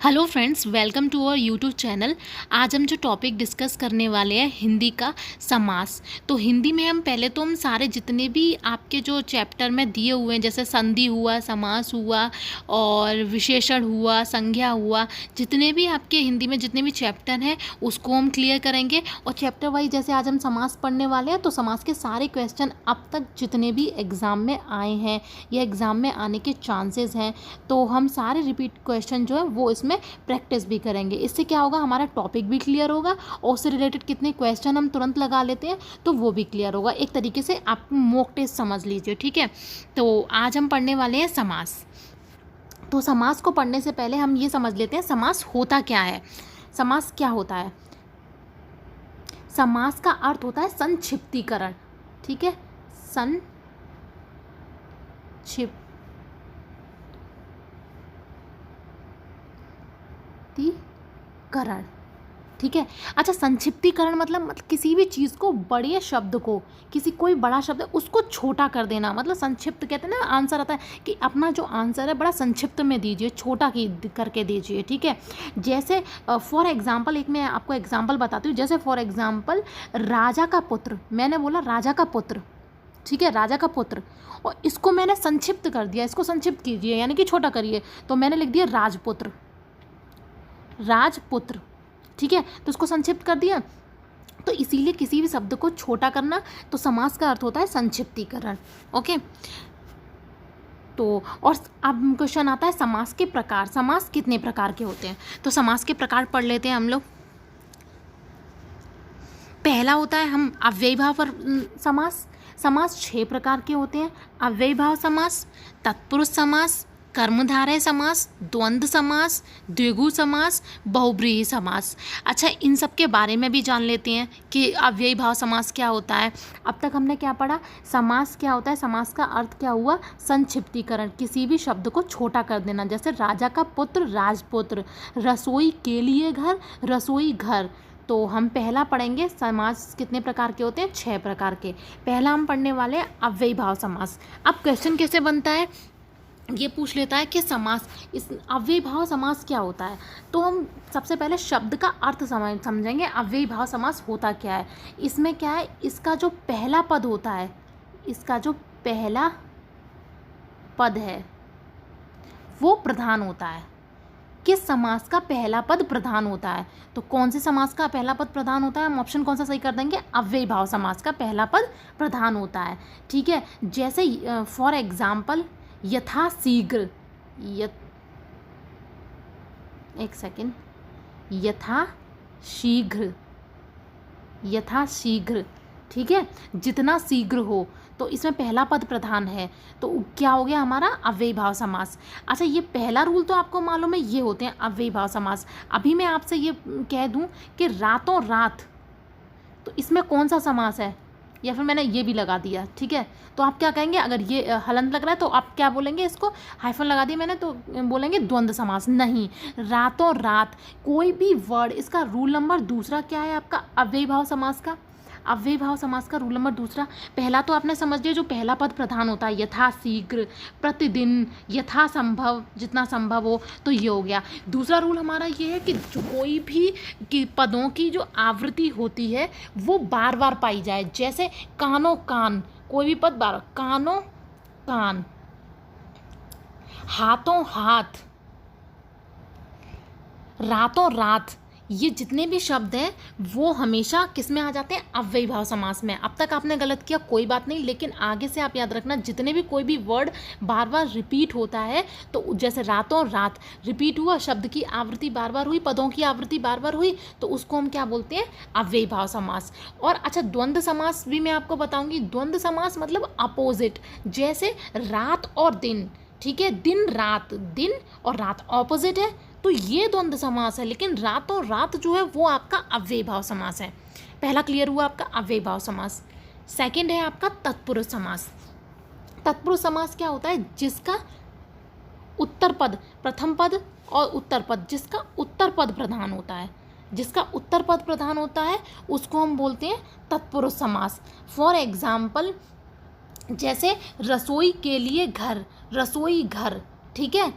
Hello friends, welcome to our YouTube channel. आज हम जो टॉपिक डिस्कस करने वाले हैं हिंदी का समास। तो हिंदी में हम सारे जितने भी आपके जो चैप्टर में दिए हुए हैं, जैसे संधि हुआ, समास हुआ और विशेषण हुआ, संज्ञा हुआ, जितने भी आपके हिंदी में जितने भी चैप्टर हैं उसको हम क्लियर करेंगे। और चैप्टर वाइज जैसे आज हम समास पढ़ने वाले हैं, तो समास के सारे क्वेश्चन अब तक जितने भी एग्ज़ाम में आए हैं या एग्ज़ाम में आने के चांसेस हैं, तो हम सारे रिपीट क्वेश्चन जो है वो इसमें प्रैक्टिस भी करेंगे। इससे क्या होगा, हमारा टॉपिक भी क्लियर होगा और उससे रिलेटेड कितने क्वेश्चन हम तुरंत लगा लेते हैं तो वो भी क्लियर होगा। एक तरीके से आप मॉक टेस्ट समझ लीजिए, ठीक है। तो आज हम पढ़ने वाले हैं समास। तो समास को पढ़ने से पहले हम ये समझ लेते हैं समास होता क्या है। समास क्या होता है? समास का अर्थ होता है संक्षिप्तीकरण, ठीक है। संक्षिप्तीकरण, ठीक है। अच्छा, संक्षिप्तीकरण मतलब किसी भी चीज़ को, बड़े शब्द को, कोई बड़ा शब्द है उसको छोटा कर देना, मतलब संक्षिप्त कहते हैं ना। आंसर आता है कि अपना जो आंसर है बड़ा संक्षिप्त में दीजिए, छोटा करके दीजिए, ठीक है। जैसे फॉर एग्जांपल, एक मैं आपको एग्जांपल बताती हूँ। जैसे फॉर एग्जांपल, राजा का पुत्र, मैंने बोला राजा का पुत्र, ठीक है, राजा का पुत्र, और इसको मैंने संक्षिप्त कर दिया। इसको संक्षिप्त कीजिए यानी कि छोटा करिए, तो मैंने लिख दिया राजपुत्र, राजपुत्र, ठीक है। तो इसको संक्षिप्त कर दिया। तो इसीलिए किसी भी शब्द को छोटा करना, तो समास का अर्थ होता है संक्षिप्तीकरण, ओके। तो और अब क्वेश्चन आता है समास के प्रकार। समास कितने प्रकार के होते हैं? तो समास के प्रकार पढ़ लेते हैं हम लोग। पहला होता है हम अव्ययीभाव समास। समास 6 प्रकार के होते हैं। अव्ययीभाव समास, तत्पुरुष समास, कर्मधारय समास, द्वंद्व समास, द्विगु समास, बहुब्रीहि समास। अच्छा, इन सब के बारे में भी जान लेते हैं कि अव्ययीभाव समास क्या होता है। अब तक हमने क्या पढ़ा? समास क्या होता है? समास का अर्थ क्या हुआ? संक्षिप्तीकरण, किसी भी शब्द को छोटा कर देना। जैसे राजा का पुत्र, राजपुत्र, रसोई के लिए घर, रसोई घर। तो हम पहला पढ़ेंगे समास कितने प्रकार के होते हैं? 6 प्रकार के। पहला हम पढ़ने वाले हैं अव्ययीभाव समास। अब क्वेश्चन कैसे बनता है, ये पूछ लेता है कि समास, इस अव्ययीभाव समास क्या होता है। तो हम सबसे पहले शब्द का अर्थ समझेंगे। अव्ययीभाव समास होता क्या है? इसमें क्या है, इसका जो पहला पद होता है, इसका जो पहला पद है वो प्रधान होता है। किस समास का पहला पद प्रधान होता है? तो कौन से समास का पहला पद प्रधान होता है? हम ऑप्शन कौन सा सही कर देंगे? अव्ययीभाव समास का पहला पद प्रधान होता है, ठीक है। जैसे फॉर एग्जाम्पल, यथा शीघ्र, एक सेकेंड, यथा शीघ्र, यथा शीघ्र, ठीक है, जितना शीघ्र हो। तो इसमें पहला पद प्रधान है, तो क्या हो गया हमारा? अव्ययीभाव समास। अच्छा, ये पहला रूल तो आपको मालूम है, ये होते हैं अव्ययीभाव समास। अभी मैं आपसे ये कह दूं कि रातों रात, तो इसमें कौन सा समास है? या फिर मैंने ये भी लगा दिया, ठीक है। तो आप क्या कहेंगे? अगर ये हलंत लग रहा है तो आप क्या बोलेंगे? इसको हाइफन लगा दिया मैंने, तो बोलेंगे द्वंद्व समास। नहीं, रातों रात, कोई भी वर्ड, इसका रूल नंबर दूसरा क्या है आपका अव्ययीभाव समास का? अव्ययीभाव समास का रूल नंबर दूसरा, पहला तो आपने समझ लिया, जो पहला पद प्रधान होता है, यथा शीघ्र, प्रतिदिन, यथा संभव, जितना संभव हो, तो ये हो गया। दूसरा रूल हमारा ये है कि जो कोई भी पदों की जो आवृत्ति होती है वो बार बार पाई जाए। जैसे कानो कान, कोई भी पद बार, कानो कान, हाथों हाथ, रातों रात, ये जितने भी शब्द हैं वो हमेशा किस में आ जाते हैं? अव्ययीभाव समास में। अब तक आपने गलत किया, कोई बात नहीं, लेकिन आगे से आप याद रखना, जितने भी कोई भी वर्ड बार बार रिपीट होता है, तो जैसे रातों रात रिपीट हुआ, शब्द की आवृत्ति बार बार हुई, पदों की आवृत्ति बार बार हुई, तो उसको हम क्या बोलते हैं? अव्ययीभाव समास। और अच्छा, द्वंद्व समास भी मैं आपको बताऊंगी। द्वंद्व समास मतलब अपोजिट, जैसे रात और दिन, ठीक है, दिन रात, दिन और रात ऑपोजिट है, तो ये द्वंद्व समास है। लेकिन रातों रात जो है वो आपका अव्ययीभाव समास है। पहला क्लियर हुआ आपका अव्ययीभाव समास। सेकंड है आपका तत्पुरुष समास। तत्पुरुष समास क्या होता है? जिसका उत्तर पद, प्रथम पद और उत्तर पद, जिसका उत्तर पद प्रधान होता है, जिसका उत्तर पद प्रधान होता है उसको हम बोलते हैं तत्पुरुष समास। फॉर एग्जाम्पल, जैसे रसोई के लिए घर, रसोई घर, ठीक है।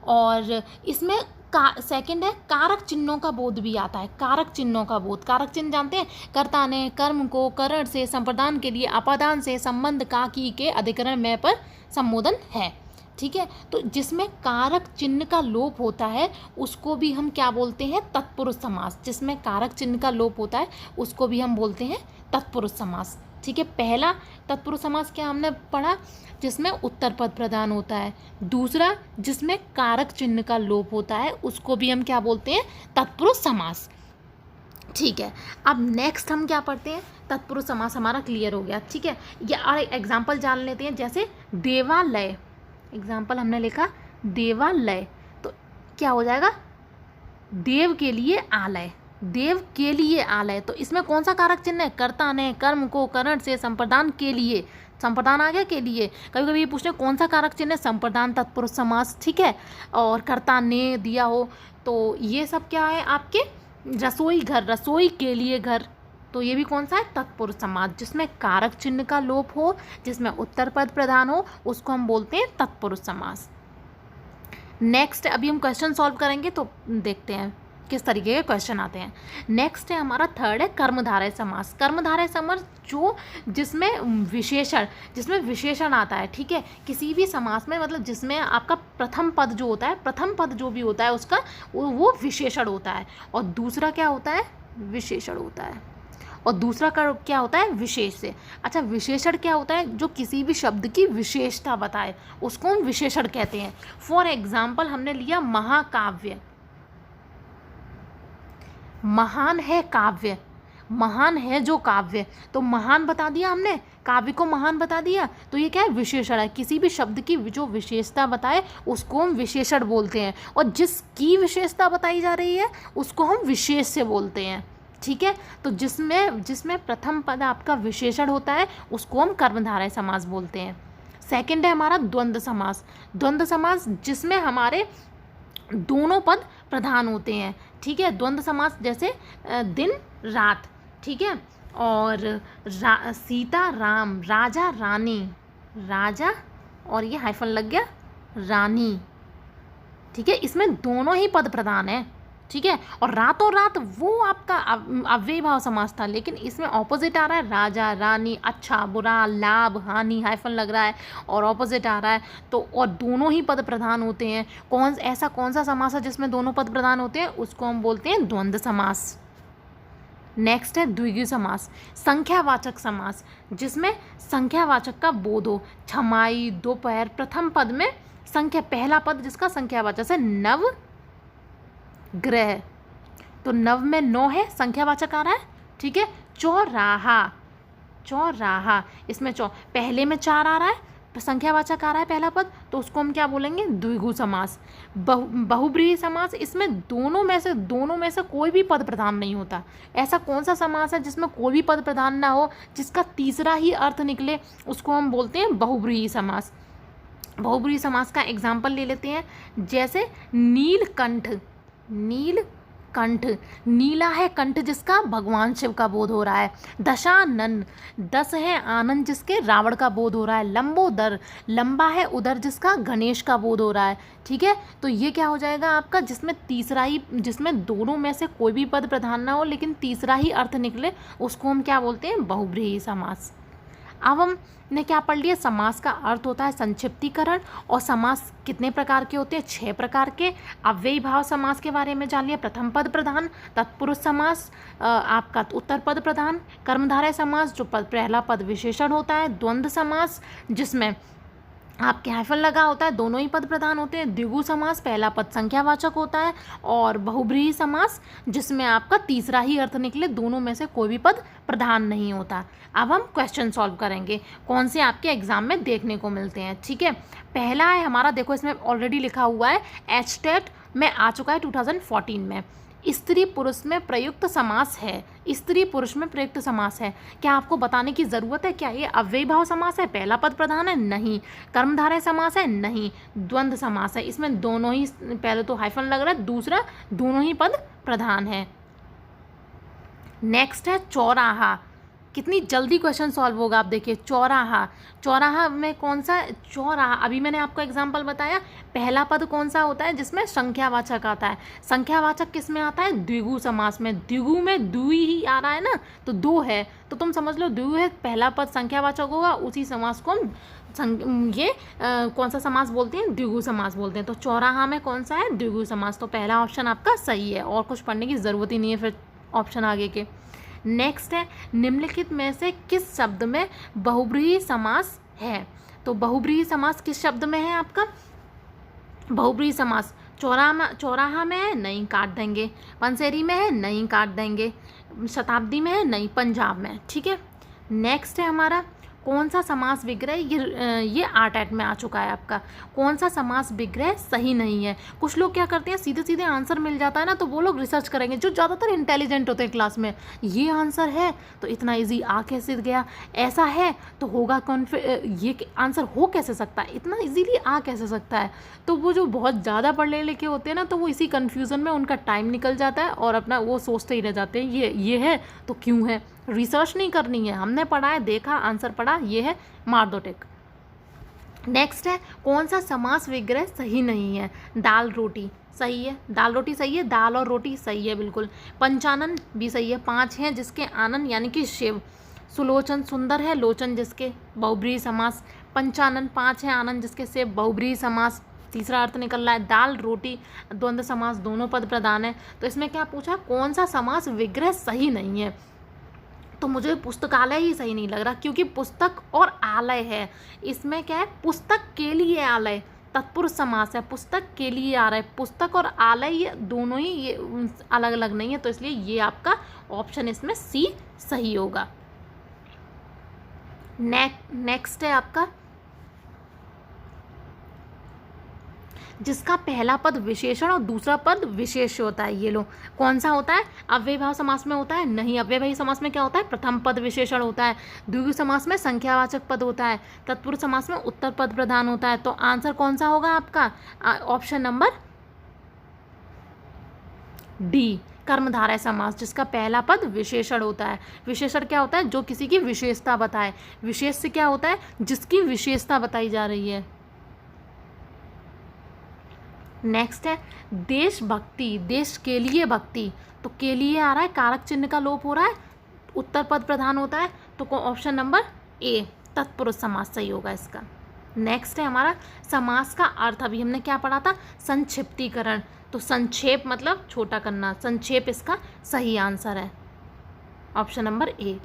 और इसमें सेकंड है कारक चिन्हों का बोध भी आता है। कारक चिन्हों का बोध, कारक चिन्ह जानते हैं, कर्ता ने कर्म को करण से संप्रदान के लिए अपादान से संबंध का की के अधिकरण में पर संबोधन है। ठीक है, तो जिसमें कारक चिन्ह का लोप होता है उसको भी हम क्या बोलते हैं, तत्पुरुष समास। जिसमें कारक चिन्ह का लोप होता है उसको भी हम बोलते हैं तत्पुरुष समास। ठीक है, पहला तत्पुरुष समास क्या हमने पढ़ा, जिसमें उत्तर पद प्रधान होता है। दूसरा जिसमें कारक चिन्ह का लोप होता है उसको भी हम क्या बोलते हैं, तत्पुरुष समास। ठीक है, अब नेक्स्ट हम क्या पढ़ते हैं, तत्पुरुष समास हमारा क्लियर हो गया। ठीक है, ये और एग्जाम्पल जान लेते हैं। जैसे देवालय, एग्जाम्पल हमने लिखा देवालय, तो क्या हो जाएगा, देव के लिए आलय, देव के लिए आलय। तो इसमें कौन सा कारक चिन्ह है, कर्ता ने कर्म को करण से संप्रदान के लिए, संप्रदान आ गया के लिए। कभी कभी ये पूछते हैं कौन सा कारक चिन्ह है, संप्रदान तत्पुरुष समास। ठीक है, और कर्ता ने दिया हो तो ये सब क्या है आपके, रसोई घर, रसोई के लिए घर, तो ये भी कौन सा है, तत्पुरुष समास। जिसमें कारक चिन्ह का लोप हो, जिसमें उत्तर पद प्रधान हो, उसको हम बोलते हैं तत्पुरुष समास। नेक्स्ट अभी हम क्वेश्चन सॉल्व करेंगे तो देखते हैं किस तरीके के क्वेश्चन आते हैं। नेक्स्ट है हमारा थर्ड है कर्मधारय समास। कर्मधारय समास जो जिसमें विशेषण आता है। ठीक है, किसी भी समास में मतलब जिसमें आपका प्रथम पद जो होता है, प्रथम पद जो भी होता है उसका वो विशेषण होता है, और दूसरा क्या होता है, विशेषण होता है, और दूसरा क्या होता है, विशेष से। अच्छा, विशेषण क्या होता है, जो किसी भी शब्द की विशेषता बताए उसको हम विशेषण कहते हैं। फॉर एग्जाम्पल हमने लिया महाकाव्य, महान है काव्य, महान है जो काव्य, तो महान बता दिया हमने, काव्य को महान बता दिया, तो ये क्या है, विशेषण है। किसी भी शब्द की जो विशेषता बताए उसको हम विशेषण बोलते हैं, और जिसकी विशेषता बताई जा रही है उसको हम विशेष से बोलते हैं। ठीक है, तो जिसमें प्रथम पद आपका विशेषण होता है उसको हम कर्मधारय समास बोलते हैं। सेकंड है हमारा द्वंद्व समास। द्वंद्व समास जिसमें हमारे दोनों पद प्रधान होते हैं। ठीक है, द्वंद्व समास जैसे दिन रात। ठीक है, और सीता राम, राजा रानी, राजा और ये हाइफन लग गया रानी। ठीक है, इसमें दोनों ही पद प्रधान है। ठीक है, और रातों रात वो आपका अव्ययी भाव समास था, लेकिन इसमें ऑपोजिट आ रहा है, राजा रानी, अच्छा बुरा, लाभ हानि, हाइफन लग रहा है और ऑपोजिट आ रहा है, तो और दोनों ही पद प्रधान होते हैं। कौन सा समास है जिसमें दोनों पद प्रधान होते हैं, उसको हम बोलते हैं द्वंद्व समास। नेक्स्ट है द्विगु समास, संख्यावाचक समास, जिसमें संख्यावाचक का बोध हो। छमाई, दोपहर, प्रथम पद में संख्या, पहला पद जिसका संख्यावाचक, जैसे नव ग्रह, तो नव में 9 है, संख्यावाचक आ रहा है। ठीक है, चौराहा, चौराहा, इसमें पहले में 4 आ रहा है, संख्यावाचक आ रहा है पहला पद, तो उसको हम क्या बोलेंगे, द्विगु समास। बहुब्रीहि समास, इसमें दोनों में से कोई भी पद प्रधान नहीं होता। ऐसा कौन सा समास है जिसमें कोई भी पद प्रधान ना हो, जिसका तीसरा ही अर्थ निकले, उसको हम बोलते हैं बहुब्रीहि समास। बहुब्रीहि समास का एग्जाम्पल ले लेते हैं, जैसे नीलकंठ, नीलकंठ, नीला है कंठ जिसका भगवान शिव का बोध हो रहा है। दशानन, 10 है आनंद जिसके रावण का बोध हो रहा है। लंबोदर, लंबा है उदर जिसका गणेश का बोध हो रहा है। ठीक है, तो ये क्या हो जाएगा आपका, जिसमें दोनों में से कोई भी पद प्रधान ना हो लेकिन तीसरा ही अर्थ निकले, उसको हम क्या बोलते हैं, बहुब्रीहि समास। अब हमने क्या पढ़ लिया, समास का अर्थ होता है संक्षिप्तीकरण, और समास कितने प्रकार के होते हैं, 6 प्रकार के। अव्ययी भाव समास के बारे में जान लिया, प्रथम पद प्रधान, तत्पुरुष समास, आपका उत्तर पद प्रधान, कर्मधारय समास जो पहला पद विशेषण होता है, द्वंद्व समास जिसमें आपके हाइफन लगा होता है, दोनों ही पद प्रधान होते हैं, द्विगु समास पहला पद संख्यावाचक होता है, और बहुब्रीहि समास जिसमें आपका तीसरा ही अर्थ निकले, दोनों में से कोई भी पद प्रधान नहीं होता। अब हम क्वेश्चन सॉल्व करेंगे, कौन से आपके एग्जाम में देखने को मिलते हैं। ठीक है, पहला है हमारा, देखो इसमें ऑलरेडी लिखा हुआ है, एचटेट में आ चुका है 2014 में, स्त्री पुरुष में प्रयुक्त समास है। स्त्री पुरुष में प्रयुक्त समास है, क्या आपको बताने की ज़रूरत है क्या ये अव्ययी भाव समास है, पहला पद प्रधान है, नहीं। कर्मधारय समास है, नहीं। द्वंद्व समास है, इसमें दोनों ही, पहले तो हाइफन लग रहा है, दूसरा दोनों ही पद प्रधान है। नेक्स्ट है चौराहा, कितनी जल्दी क्वेश्चन सॉल्व होगा आप देखिए। चौराहा, चौराहा में कौन सा चौराहा, अभी मैंने आपको एग्जांपल बताया। पहला पद कौन सा होता है जिसमें संख्यावाचक आता है, संख्यावाचक किस में आता है, द्विगु समास में। द्विगु में द्वि ही आ रहा है ना, तो दो है तो तुम समझ लो द्वि है, पहला पद संख्यावाचक होगा, उसी समास को हम कौन सा समास बोलते हैं, द्विगु समास बोलते हैं। तो चौराहा में कौन सा है, द्विगु समास। तो पहला ऑप्शन आपका सही है, और कुछ पढ़ने की ज़रूरत ही नहीं है फिर ऑप्शन आगे के। नेक्स्ट है, निम्नलिखित में से किस शब्द में बहुब्रीहि समास है। तो बहुब्रीहि समास किस शब्द में है आपका, बहुब्रीहि समास चौराहा में है, नहीं, काट देंगे। पंसेरी में है, नहीं, काट देंगे। शताब्दी में है, नहीं, पंजाब में। ठीक है, नेक्स्ट है हमारा कौन सा समास विग्रह, ये आर्ट में आ चुका है आपका। कौन सा समास विग्रह सही नहीं है। कुछ लोग क्या करते हैं, सीधे सीधे आंसर मिल जाता है ना, तो वो लोग रिसर्च करेंगे, जो ज़्यादातर इंटेलिजेंट होते हैं क्लास में। ये आंसर है तो इतना इजी आ कैसे गया, ऐसा है तो होगा ये आंसर हो कैसे सकता है, इतना इजीली आ कैसे सकता है। तो वो जो बहुत ज़्यादा पढ़े लिखे होते हैं ना, तो वो इसी कन्फ्यूज़न में उनका टाइम निकल जाता है और अपना वो सोचते ही रह जाते हैं ये है तो क्यों है। रिसर्च नहीं करनी है, हमने पढ़ा है, देखा, आंसर पढ़ा, ये है, मार दो टिक। नेक्स्ट है कौन सा समास विग्रह सही नहीं है। दाल रोटी सही है, दाल रोटी सही है, दाल और रोटी सही है बिल्कुल। पंचानन भी सही है, 5 हैं जिसके आनन यानी कि शिव। सुलोचन सुंदर है, लोचन जिसके बहुब्रीहि समास। पंचानन 5 हैं, आनंद जिसके शिव, बहुब्रीहि समास। तीसरा अर्थ निकल रहा है दाल रोटी द्वंद्व समास, दोनों पद प्रधान है। तो इसमें क्या पूछा, कौन सा समास विग्रह सही नहीं है। तो मुझे पुस्तकालय ही सही नहीं लग रहा, क्योंकि पुस्तक और आलय है, इसमें क्या है, पुस्तक के लिए आलय, तत्पुरुष समास है, पुस्तक के लिए आ रहा है। पुस्तक और आलय ये दोनों ही ये अलग अलग नहीं है, तो इसलिए ये आपका ऑप्शन इसमें सी सही होगा। नेक्स्ट है आपका जिसका पहला पद विशेषण और दूसरा पद विशेष्य होता है। ये लो कौन सा होता है, अव्ययभाव समास में होता है, नहीं। अव्ययभावी समास में क्या होता है, प्रथम पद विशेषण होता है। द्विगु समास में संख्यावाचक पद होता है। तत्पुरुष समास में उत्तर पद प्रधान होता है। तो आंसर कौन सा होगा आपका, ऑप्शन नंबर डी, कर्मधारय समास, जिसका पहला पद विशेषण होता है। विशेषण क्या होता है, जो किसी की विशेषता बताए। विशेष से क्या होता है, जिसकी विशेषता बताई जा रही है। नेक्स्ट है देशभक्ति, देश के लिए भक्ति, तो के लिए आ रहा है, कारक चिन्ह का लोप हो रहा है, उत्तर पद प्रधान होता है। तो ऑप्शन नंबर ए, तत्पुरुष समास सही होगा इसका। नेक्स्ट है हमारा समास का अर्थ, अभी हमने क्या पढ़ा था, संक्षिप्तीकरण। तो संक्षेप मतलब छोटा करना, संक्षेप इसका सही आंसर है, ऑप्शन नंबर ए।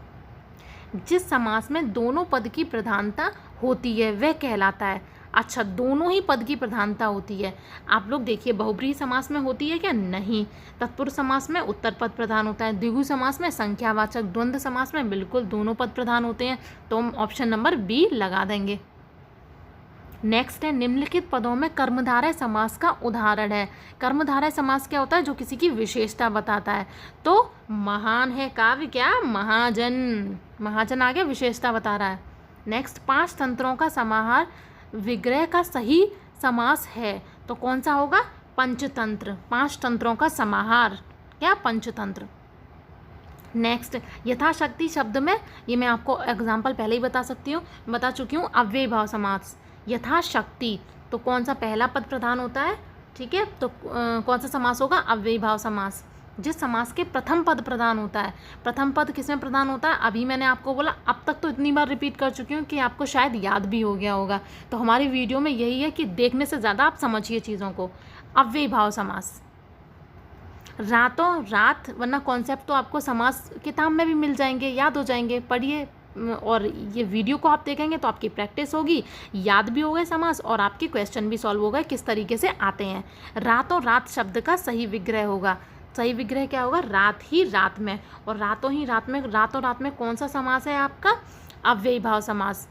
जिस समास में दोनों पद की प्रधानता होती है वह कहलाता है। अच्छा, दोनों ही पद की प्रधानता होती है। आप लोग देखिए, बहुब्रीहि समास में होती है क्या, नहीं। तत्पुरुष समास में उत्तर पद प्रधान होता है। द्विगु समास में संख्यावाचक। द्वंद्व समास में बिल्कुल दोनों पद प्रधान होते हैं। तो हम ऑप्शन नंबर बी लगा देंगे। नेक्स्ट है निम्नलिखित पदों में कर्मधारय समास का उदाहरण है। कर्मधारय समास क्या होता है, जो किसी की विशेषता बताता है। तो महान है काव्य, क्या, महाजन, महाजन आगे विशेषता बता रहा है। नेक्स्ट, 5 तंत्रों का समाहार विग्रह का सही समास है। तो कौन सा होगा, पंचतंत्र, 5 तंत्रों का समाहार, क्या, पंचतंत्र। नेक्स्ट, यथाशक्ति शब्द में, ये मैं आपको एग्जाम्पल पहले ही बता चुकी हूँ, अव्ययभाव समास। यथाशक्ति, तो कौन सा पहला पद प्रधान होता है, ठीक है। तो कौन सा समास होगा, अव्ययभाव समास। जिस समास के प्रथम पद प्रधान होता है। प्रथम पद किसमें प्रधान होता है, अभी मैंने आपको बोला, अब तक तो इतनी बार रिपीट कर चुकी हूँ कि आपको शायद याद भी हो गया होगा। तो हमारी वीडियो में यही है कि देखने से ज़्यादा आप समझिए चीज़ों को। अव्ययभाव समास, रातों रात, वरना कॉन्सेप्ट तो आपको समास किताब में भी मिल जाएंगे, याद हो जाएंगे, पढ़िए। और ये वीडियो को आप देखेंगे तो आपकी प्रैक्टिस होगी, याद भी हो गए समास, और आपके क्वेश्चन भी सॉल्व हो गए किस तरीके से आते हैं। रातों रात शब्द का सही विग्रह होगा। सही विग्रह क्या होगा, रात ही रात में। और रातों ही रात में, रातों रात में कौन सा समास है आपका, अव्ययभाव समास।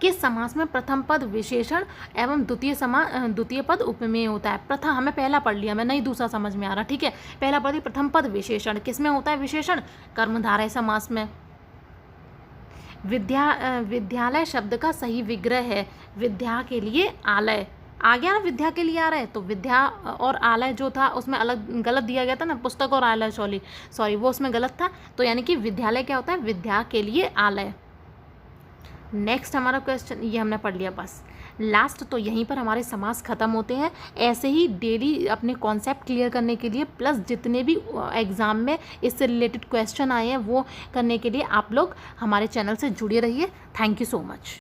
किस समास में प्रथम पद विशेषण एवं द्वितीय पद उपमेय होता है। प्रथम हमें पहला पढ़ लिया, मैं नहीं दूसरा समझ में आ रहा, ठीक है। पहला पद ही प्रथम पद विशेषण, किस में होता है विशेषण, कर्मधारय समास में। विद्यालय शब्द का सही विग्रह है, विद्या के लिए आलय, आ गया ना, विद्या के लिए आ रहा है, तो विद्या और आलय जो था उसमें अलग गलत दिया गया था ना, पुस्तक और आलय, सॉरी वो उसमें गलत था, तो यानी कि विद्यालय क्या होता है, विद्या के लिए आलय। नेक्स्ट हमारा क्वेश्चन, ये हमने पढ़ लिया बस। लास्ट तो यहीं पर हमारे समास ख़त्म होते हैं। ऐसे ही डेली अपने कॉन्सेप्ट क्लियर करने के लिए प्लस जितने भी एग्ज़ाम में इससे रिलेटेड क्वेश्चन आए हैं वो करने के लिए आप लोग हमारे चैनल से जुड़े रहिए। Thank you so much.